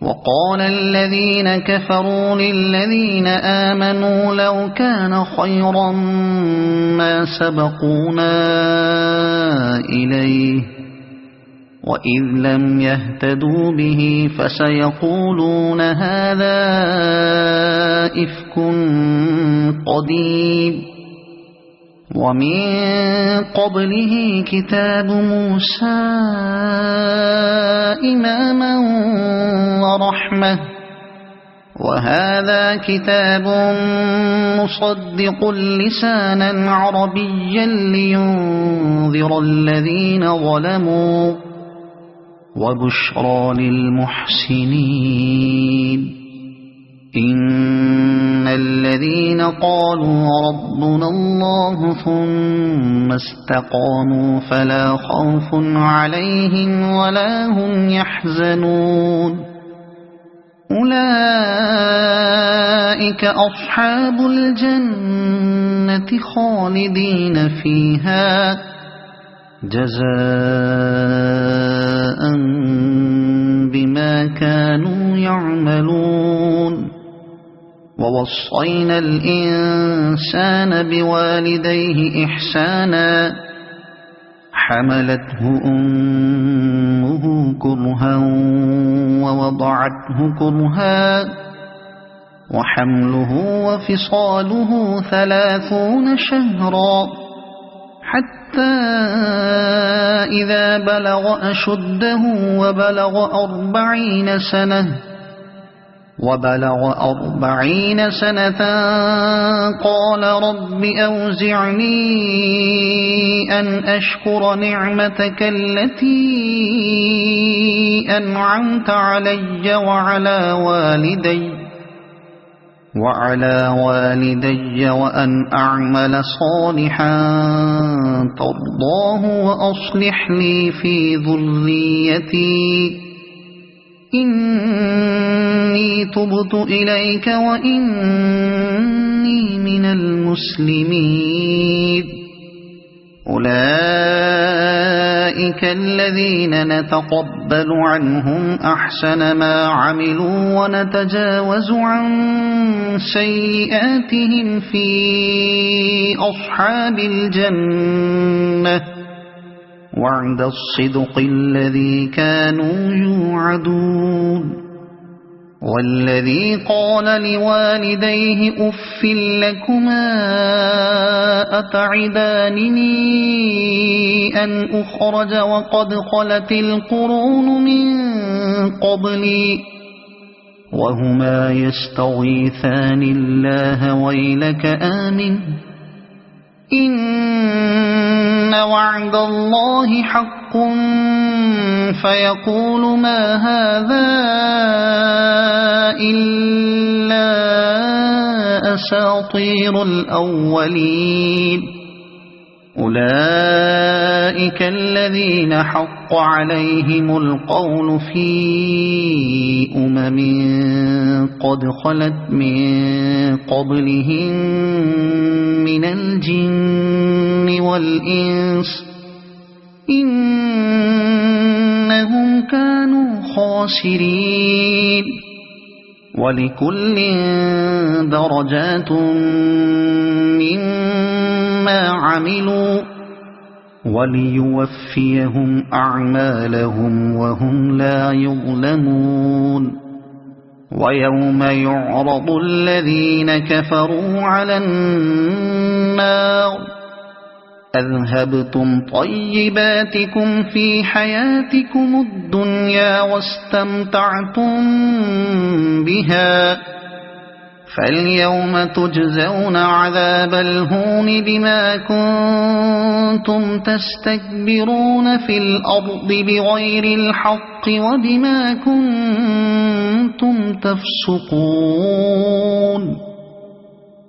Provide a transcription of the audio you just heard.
وقال الذين كفروا للذين آمنوا لو كان خيرا ما سبقونا إليه وإذ لم يهتدوا به فسيقولون هذا إفك قديم ومن قبله كتاب موسى إماما ورحمة وهذا كتاب مصدق لسانا عربيا لينذر الذين ظلموا وبشرى للمحسنين إن الذين قالوا ربنا الله ثم استقاموا فلا خوف عليهم ولا هم يحزنون أولئك أصحاب الجنة خالدين فيها جزاء بما كانوا يعملون ووصينا الإنسان بوالديه إحسانا حملته أمه كرها ووضعته كرها وحمله وفصاله 30 شهرا حتى إذا بلغ أشده وبلغ 40 سنة قال رب أوزعني أن أشكر نعمتك التي أنعمت علي وعلى والدي وأن أعمل صالحا ترضاه وأصلح لي في ذريتي إني تبت إليك وإني من المسلمين أولئك الذين نتقبل عنهم أحسن ما عملوا ونتجاوز عن سيئاتهم في أصحاب الجنة وعد الصدق الذي كانوا يوعدون والذي قال لوالديه أف لكما أتعدانني أن أخرج وقد خلت القرون من قبلي وهما يستغيثان الله ويلك آمن إن وعد الله حق فيقول ما هذا إلا أساطير الأولين أولئك الذين حق عليهم القول في قد خلت من قبلهم من الجن والإنس إنهم كانوا خاسرين ولكل درجات مما عملوا وليوفيهم أعمالهم وهم لا يظلمون ويوم يعرض الذين كفروا على النار أذهبتم طيباتكم في حياتكم الدنيا واستمتعتم بها فاليوم تجزون عذاب الهون بما كنتم تستكبرون في الأرض بغير الحق وبما كنتم تفسقون